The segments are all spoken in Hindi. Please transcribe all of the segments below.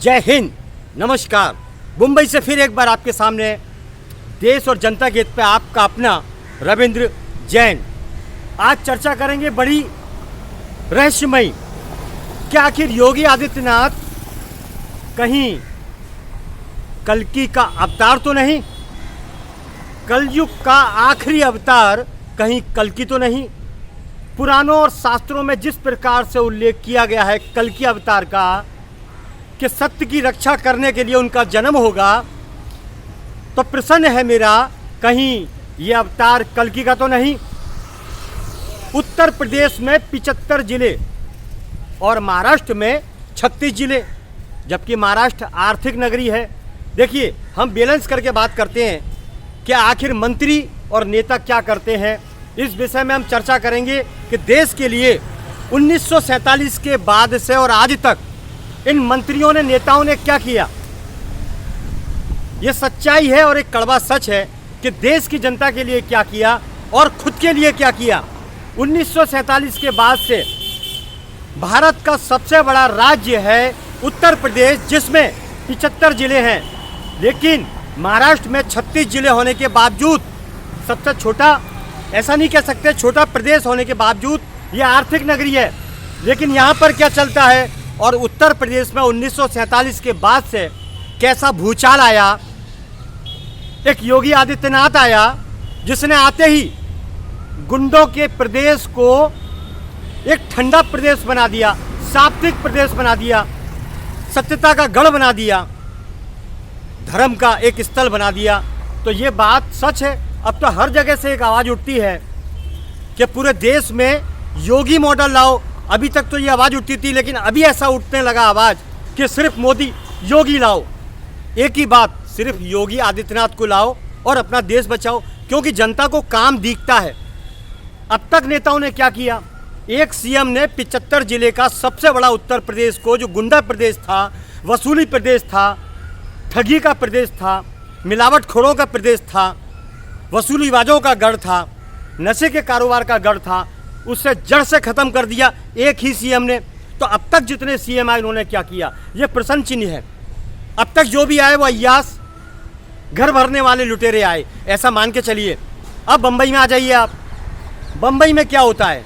जय हिंद, नमस्कार। मुंबई से फिर एक बार आपके सामने देश और जनता के हित पे आपका अपना रविंद्र जैन। आज चर्चा करेंगे बड़ी रहस्यमयी, क्या आखिर योगी आदित्यनाथ कहीं कल्कि का अवतार तो नहीं? कलयुग का आखिरी अवतार कहीं कल्कि तो नहीं? पुराणों और शास्त्रों में जिस प्रकार से उल्लेख किया गया है कल्कि अवतार का कि सत्य की रक्षा करने के लिए उनका जन्म होगा, तो प्रश्न है मेरा, कहीं ये अवतार कल्कि का तो नहीं? उत्तर प्रदेश में 75 जिले और महाराष्ट्र में 36 जिले, जबकि महाराष्ट्र आर्थिक नगरी है। देखिए, हम बैलेंस करके बात करते हैं कि आखिर मंत्री और नेता क्या करते हैं। इस विषय में हम चर्चा करेंगे कि देश के लिए 1947 के बाद से और आज तक इन मंत्रियों ने, नेताओं ने क्या किया। ये सच्चाई है और एक कड़वा सच है कि देश की जनता के लिए क्या किया और खुद के लिए क्या किया। 1947 के बाद से भारत का सबसे बड़ा राज्य है उत्तर प्रदेश, जिसमें 75 जिले हैं, लेकिन महाराष्ट्र में 36 जिले होने के बावजूद सबसे छोटा, ऐसा नहीं कह सकते, छोटा प्रदेश होने के बावजूद ये आर्थिक नगरी है। लेकिन यहाँ पर क्या चलता है और उत्तर प्रदेश में 1947 के बाद से कैसा भूचाल आया। एक योगी आदित्यनाथ आया जिसने आते ही गुंडों के प्रदेश को एक ठंडा प्रदेश बना दिया, सात्विक प्रदेश बना दिया, सत्यता का गढ़ बना दिया, धर्म का एक स्थल बना दिया। तो ये बात सच है। अब तो हर जगह से एक आवाज़ उठती है कि पूरे देश में योगी मॉडल लाओ। अभी तक तो ये आवाज़ उठती थी, लेकिन अभी ऐसा उठने लगा आवाज़ कि सिर्फ मोदी, योगी लाओ। एक ही बात, सिर्फ योगी आदित्यनाथ को लाओ और अपना देश बचाओ, क्योंकि जनता को काम दिखता है। अब तक नेताओं ने क्या किया? एक सीएम ने 75 जिले का सबसे बड़ा उत्तर प्रदेश को, जो गुंडा प्रदेश था, वसूली प्रदेश था, ठगी का प्रदेश था, मिलावटखोरों का प्रदेश था, वसूलीबाजों का गढ़ था, नशे के कारोबार का गढ़ था, उससे जड़ से ख़त्म कर दिया एक ही सीएम ने। तो अब तक जितने सीएम आए उन्होंने क्या किया, ये प्रश्न चिन्ह है। अब तक जो भी आए वो अय्यास, घर भरने वाले लुटेरे आए, ऐसा मान के चलिए। अब बम्बई में आ जाइए आप, बम्बई में क्या होता है,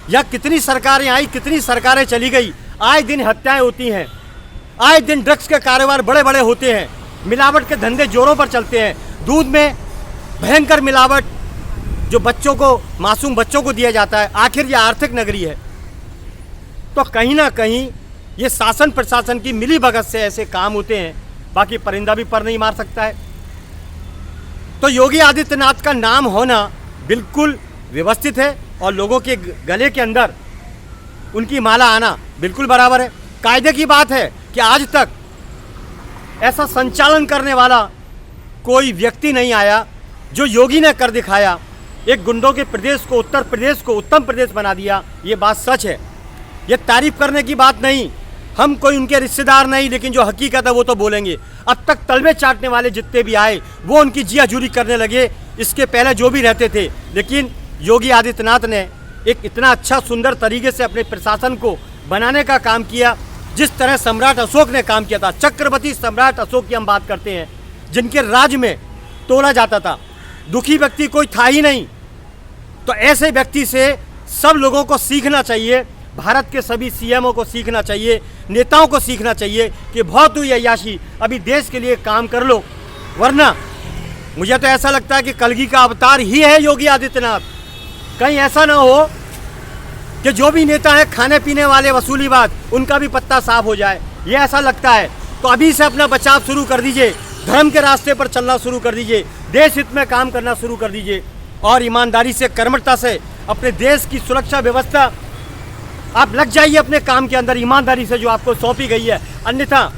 या कितनी सरकारें आई, कितनी सरकारें चली गई, आए दिन हत्याएं होती हैं, आए दिन ड्रग्स के कारोबार बड़े बड़े होते हैं, मिलावट के धंधे जोरों पर चलते हैं, दूध में भयंकर मिलावट जो बच्चों को, मासूम बच्चों को दिया जाता है। आखिर ये आर्थिक नगरी है, तो कहीं ना कहीं ये शासन प्रशासन की मिली भगत से ऐसे काम होते हैं। बाकी परिंदा भी पर नहीं मार सकता है। तो योगी आदित्यनाथ का नाम होना बिल्कुल व्यवस्थित है और लोगों के गले के अंदर उनकी माला आना बिल्कुल बराबर है। कायदे की बात है कि आज तक ऐसा संचालन करने वाला कोई व्यक्ति नहीं आया जो योगी ने कर दिखाया। एक गुंडों के प्रदेश को, उत्तर प्रदेश को उत्तम प्रदेश बना दिया। ये बात सच है, ये तारीफ करने की बात नहीं। हम कोई उनके रिश्तेदार नहीं, लेकिन जो हकीकत है वो तो बोलेंगे। अब तक तलवे चाटने वाले जितने भी आए वो उनकी जियाजूरी करने लगे, इसके पहले जो भी रहते थे। लेकिन योगी आदित्यनाथ ने एक इतना अच्छा सुंदर तरीके से अपने प्रशासन को बनाने का काम किया, जिस तरह सम्राट अशोक ने काम किया था। चक्रवर्ती सम्राट अशोक की हम बात करते हैं, जिनके राज में तोला जाता था, दुखी व्यक्ति कोई था ही नहीं। तो ऐसे व्यक्ति से सब लोगों को सीखना चाहिए, भारत के सभी सीएमओ को सीखना चाहिए, नेताओं को सीखना चाहिए कि बहुत हुई अय्याशी, अभी देश के लिए काम कर लो। वरना मुझे तो ऐसा लगता है कि कल्कि का अवतार ही है योगी आदित्यनाथ। कहीं ऐसा ना हो कि जो भी नेता है खाने पीने वाले वसूलीबाज, उनका भी पत्ता साफ हो जाए, ये ऐसा लगता है। तो अभी से अपना बचाव शुरू कर दीजिए, धर्म के रास्ते पर चलना शुरू कर दीजिए, देश हित में काम करना शुरू कर दीजिए और ईमानदारी से, कर्मठता से अपने देश की सुरक्षा व्यवस्था आप लग जाइए अपने काम के अंदर, ईमानदारी से जो आपको सौंपी गई है। अन्यथा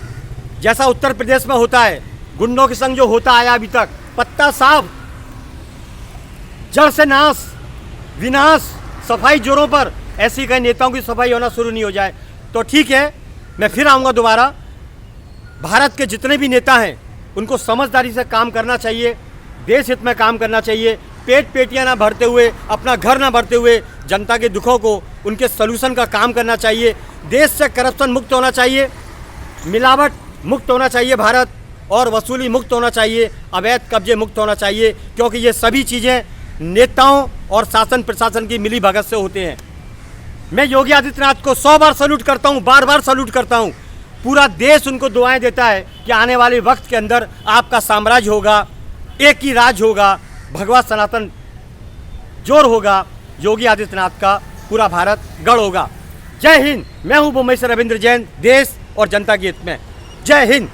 जैसा उत्तर प्रदेश में होता है, गुंडों के संग जो होता आया अभी तक, पत्ता साफ, जड़ से नाश, विनाश, सफाई जोरों पर, ऐसी कई नेताओं की सफाई होना शुरू नहीं हो जाए तो ठीक है। मैं फिर आऊँगा दोबारा। भारत के जितने भी नेता हैं उनको समझदारी से काम करना चाहिए, देश हित में काम करना चाहिए। पेटियां ना भरते हुए, अपना घर ना भरते हुए, जनता के दुखों को, उनके सलूशन का काम करना चाहिए। देश से करप्शन मुक्त होना चाहिए। मिलावट मुक्त होना चाहिए भारत, और वसूली मुक्त होना चाहिए, अवैध कब्जे मुक्त होना चाहिए, क्योंकि ये सभी चीज़ें नेताओं और शासन प्रशासन की मिली भगत से होते हैं। मैं योगी आदित्यनाथ को 100 बार सैल्यूट करता हूँ, बार बार सैल्यूट करता हूँ। पूरा देश उनको दुआएं देता है कि आने वाले वक्त के अंदर आपका साम्राज्य होगा, एक ही राज होगा, भगवा सनातन जोर होगा, योगी आदित्यनाथ का पूरा भारत गढ़ होगा। जय हिंद। मैं हूँ मुंबई से रविंद्र जैन, देश और जनता के हित में। जय हिंद।